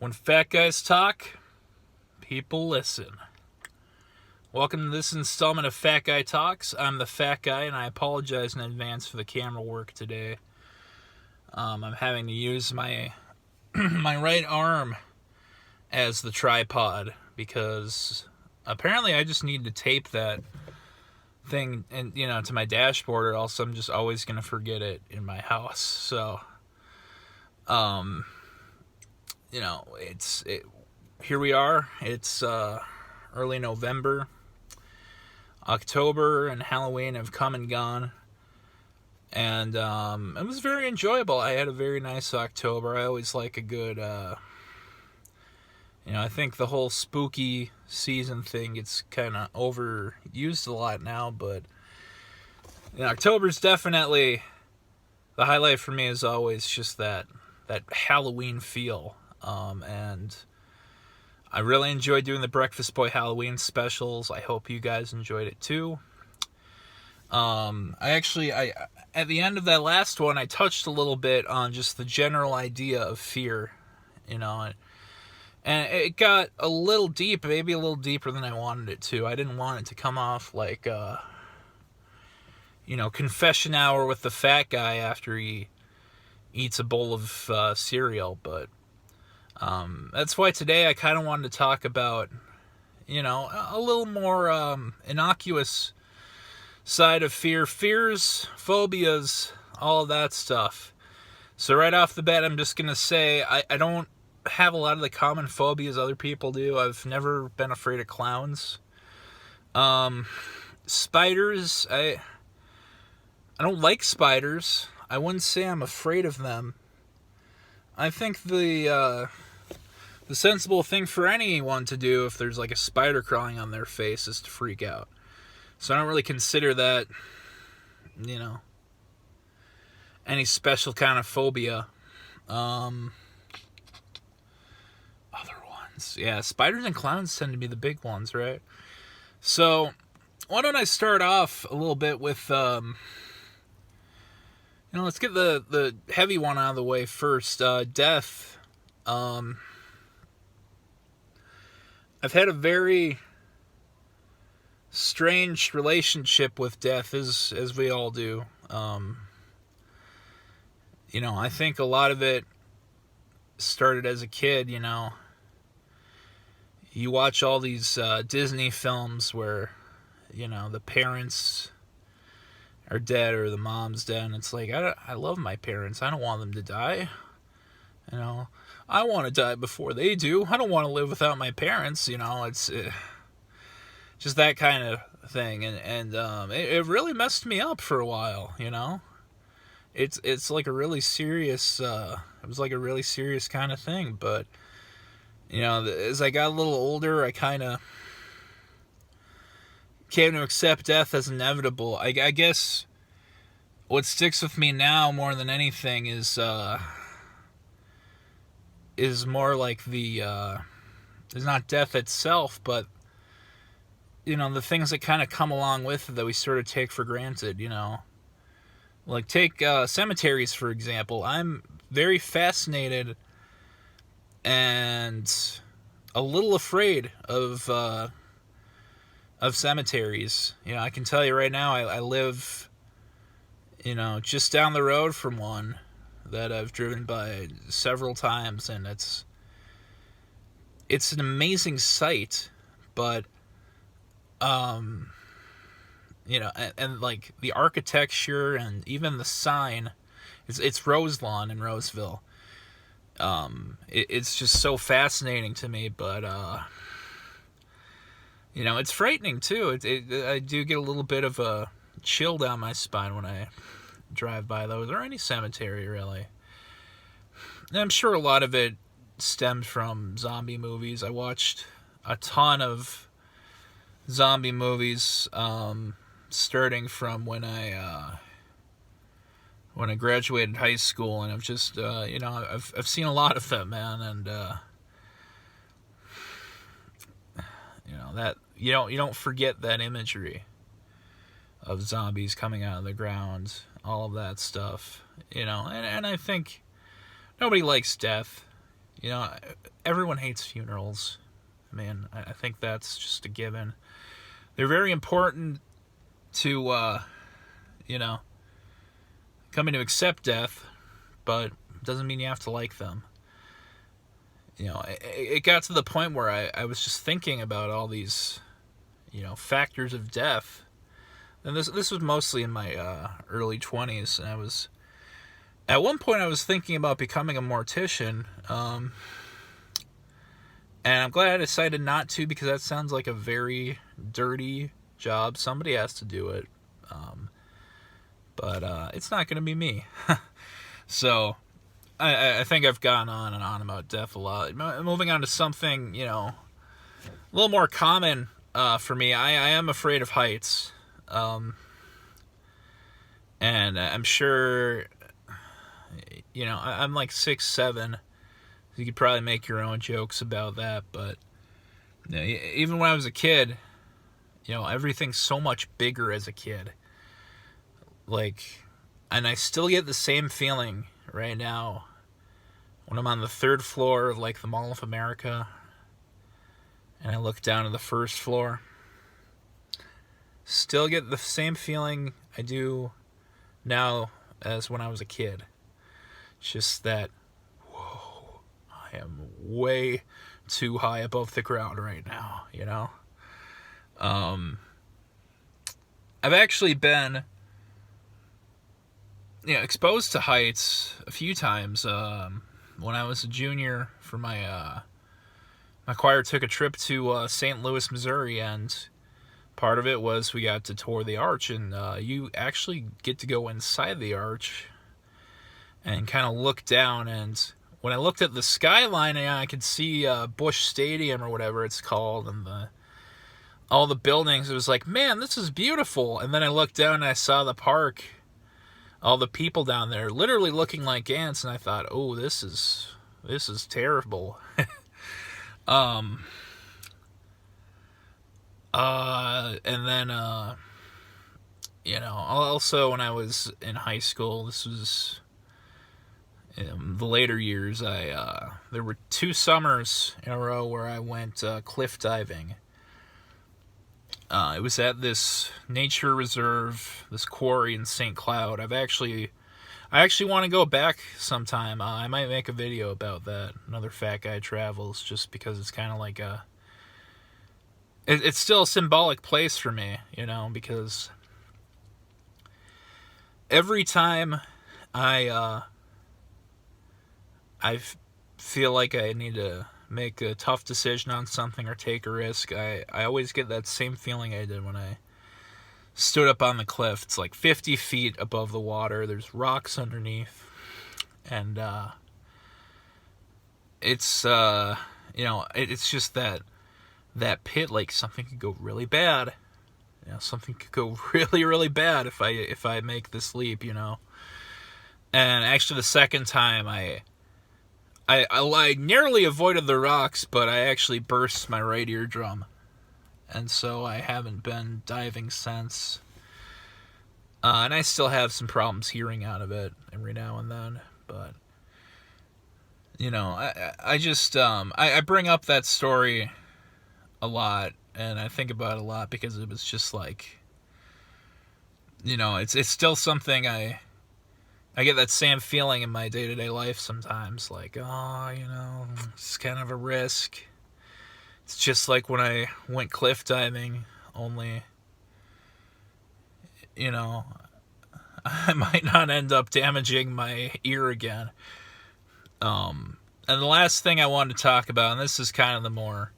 When fat guys talk, people listen. Welcome to this installment of Fat Guy Talks. I'm the fat guy, and I apologize in advance for the camera work today. I'm having to use my my right arm as the tripod because apparently I just need to tape that thing and to my dashboard, or else I'm just always gonna forget it in my house. So, here we are. It's early November. October and Halloween have come and gone, and it was very enjoyable. I had a very nice October. I always like a good, I think the whole spooky season thing gets kind of overused a lot now, but October's definitely the highlight for me. Is always just that Halloween feel, and I really enjoyed doing the Breakfast Boy Halloween specials. I hope you guys enjoyed it too. I at the end of that last one, I touched a little bit on just the general idea of fear, and it got a little deep, maybe a little deeper than I wanted it to. I didn't want it to come off like, confession hour with the fat guy after he eats a bowl of cereal, but that's why today I kind of wanted to talk about, a little more innocuous side of fears, phobias, all of that stuff. So right off the bat, I'm just going to say I don't have a lot of the common phobias other people do. I've never been afraid of clowns. Spiders, I don't like spiders. I wouldn't say I'm afraid of them. I think the sensible thing for anyone to do if there's like a spider crawling on their face is to freak out. So I don't really consider that, any special kind of phobia. Other ones. Yeah, spiders and clowns tend to be the big ones, right? So why don't I start off a little bit with, let's get the heavy one out of the way first. Death. I've had a very strange relationship with death, as we all do. I think a lot of it started as a kid. You watch all these Disney films where, the parents are dead or the mom's dead, and it's like, I love my parents. I don't want them to die. I want to die before they do. I don't want to live without my parents. It's just that kind of thing, and it really messed me up for a while. It's like a really serious. It was like a really serious kind of thing, but as I got a little older, I kind of came to accept death as inevitable. I guess what sticks with me now more than anything is more like is not death itself, but the things that kind of come along with it that we sort of take for granted. Like take cemeteries for example. I'm very fascinated and a little afraid of cemeteries. I can tell you right now, I live just down the road from one that I've driven by several times, and it's an amazing sight, but and like the architecture and even the sign, it's Roselawn in Roseville. It's just so fascinating to me, but it's frightening too. I do get a little bit of a chill down my spine when I drive by those, or any cemetery really. And I'm sure a lot of it stemmed from zombie movies. I watched a ton of zombie movies, starting from when I graduated high school, and I've just I've seen a lot of them, man, and that you don't forget that imagery of zombies coming out of the ground, all of that stuff, and I think nobody likes death. You know, everyone hates funerals. I mean, I think that's just a given. They're very important to, you know, coming to accept death, but doesn't mean you have to like them. You know, it got to the point where I was just thinking about all these, you know, factors of death. And this was mostly in my early 20s, and at one point I was thinking about becoming a mortician, and I'm glad I decided not to, because that sounds like a very dirty job. Somebody has to do it, but it's not going to be me. So I think I've gone on and on about death a lot. Moving on to something, you know, a little more common for me. I am afraid of heights. And I'm sure, you know, I'm like 6'7". You could probably make your own jokes about that, but you know, even when I was a kid, you know, everything's so much bigger as a kid. Like, and I still get the same feeling right now when I'm on the 3rd floor of like the Mall of America and I look down at the 1st floor. Still get the same feeling I do now as when I was a kid. It's just that, whoa, I am way too high above the ground right now, you know? I've actually been, you know, exposed to heights a few times. When I was a junior for my choir took a trip to St. Louis, Missouri, and part of it was we got to tour the arch, and you actually get to go inside the arch and kind of look down. And when I looked at the skyline, I could see Busch Stadium or whatever it's called, and all the buildings. It was like, man, this is beautiful. And then I looked down and I saw the park, all the people down there literally looking like ants, and I thought, oh, this is terrible. And then, you know, also when I was in high school, this was in the later years, there were 2 summers in a row where I went cliff diving. It was at this nature reserve, this quarry in St. Cloud. I actually want to go back sometime. I might make a video about that. Another Fat Guy Travels, just because it's kind of like it's still a symbolic place for me, you know, because every time I feel like I need to make a tough decision on something or take a risk, I always get that same feeling I did when I stood up on the cliff. It's like 50 feet above the water. There's rocks underneath. And it's, you know, it's just that pit, like something could go really bad. You know, something could go really, really bad if I make this leap, you know. And actually the second time I narrowly avoided the rocks, but I actually burst my right eardrum. And so I haven't been diving since. And I still have some problems hearing out of it every now and then. But, you know, I just, I bring up that story a lot, and I think about it a lot because it was just like, you know, it's still something I get that same feeling in my day-to-day life sometimes, like, oh, you know, it's kind of a risk. It's just like when I went cliff diving, only, you know, I might not end up damaging my ear again. And the last thing I wanted to talk about, and this is kind of the more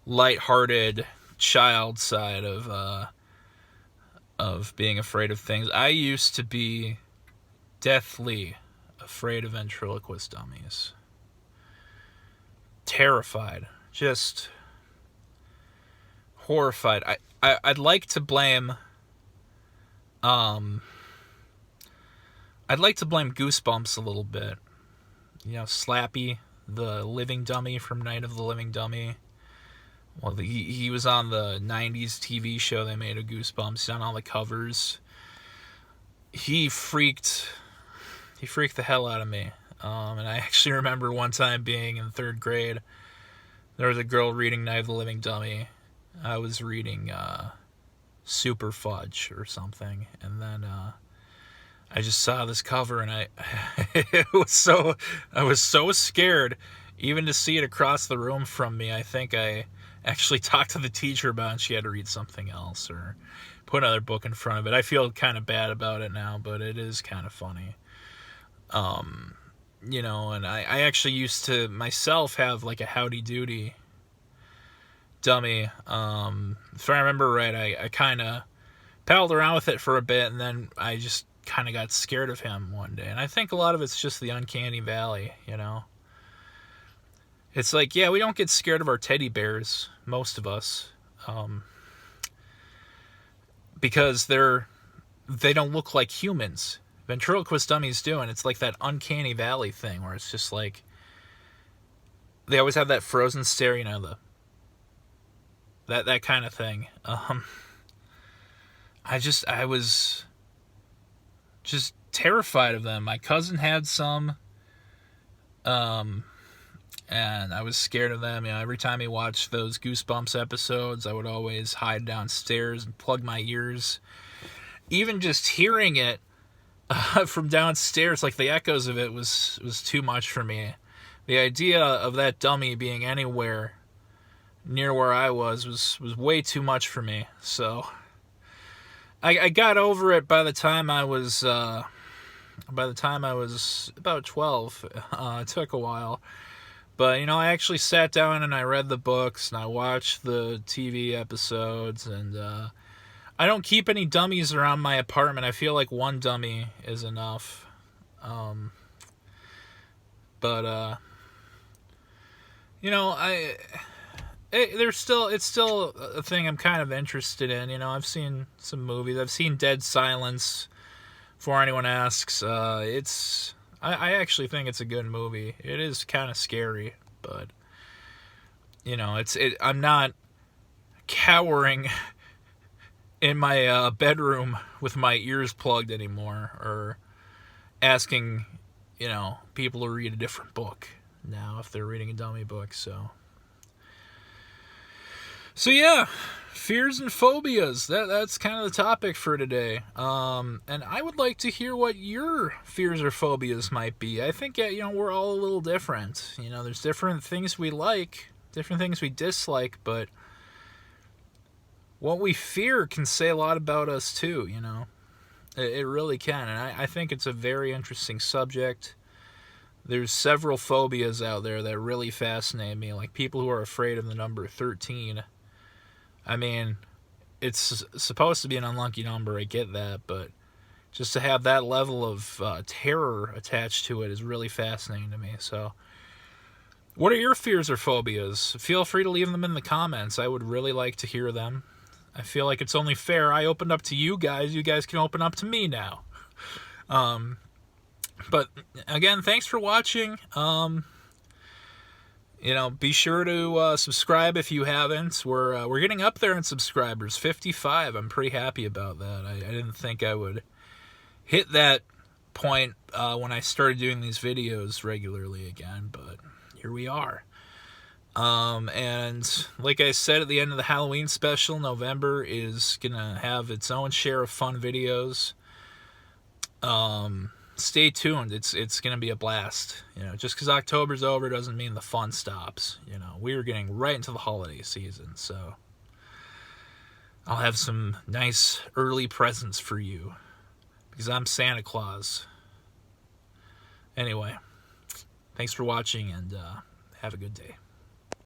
lighthearted child side of being afraid of things. I used to be deathly afraid of ventriloquist dummies. Terrified. Just horrified. I'd like to blame Goosebumps a little bit. You know, Slappy, the living dummy from Night of the Living Dummy. Well, he was on the 90s TV show they made of Goosebumps. He's on all the covers. He freaked the hell out of me. And I actually remember one time being in third grade. There was a girl reading Night of the Living Dummy. I was reading Super Fudge or something, and then I just saw this cover, and I was so scared, even to see it across the room from me. I think I actually talked to the teacher about it, and she had to read something else or put another book in front of it. I feel kind of bad about it now, but it is kind of funny. And I actually used to myself have like a Howdy Doody dummy. If I remember right, I kind of paddled around with it for a bit, and then I just kind of got scared of him one day. And I think a lot of it's just the uncanny valley, It's like, yeah, we don't get scared of our teddy bears, most of us, because they don't look like humans. Ventriloquist dummies do, and it's like that uncanny valley thing where it's just like they always have that frozen stare, that kind of thing. I was just terrified of them. My cousin had some, and I was scared of them. Every time he watched those Goosebumps episodes, I would always hide downstairs and plug my ears. Even just hearing it from downstairs, like the echoes of it was too much for me. The idea of that dummy being anywhere near where I was way too much for me. So I got over it by the time I was about 12. It took a while. But, I actually sat down and I read the books and I watched the TV episodes, and I don't keep any dummies around my apartment. I feel like one dummy is enough. It's still a thing I'm kind of interested in. I've seen some movies. I've seen Dead Silence, before anyone asks. I actually think it's a good movie. It is kind of scary, but I'm not cowering in my bedroom with my ears plugged anymore, or asking people to read a different book now if they're reading a dummy book. So yeah, fears and phobias. That's kind of the topic for today. And I would like to hear what your fears or phobias might be. I think we're all a little different. There's different things we like, different things we dislike, but what we fear can say a lot about us too. It really can, and I think it's a very interesting subject. There's several phobias out there that really fascinate me, like people who are afraid of the number 13. I mean, it's supposed to be an unlucky number, I get that, but just to have that level of terror attached to it is really fascinating to me. So, what are your fears or phobias? Feel free to leave them in the comments. I would really like to hear them. I feel like it's only fair. I opened up to you guys. You guys can open up to me now. But again, thanks for watching. Be sure to subscribe if you haven't. We're getting up there in subscribers, 55. I'm pretty happy about that. I didn't think I would hit that point when I started doing these videos regularly again, but here we are. And like I said at the end of the Halloween special, November is gonna have its own share of fun videos. Stay tuned. It's gonna be a blast. Just because October's over doesn't mean the fun stops. We're getting right into the holiday season, so I'll have some nice early presents for you because I'm Santa Claus. Anyway, thanks for watching, and have a good day.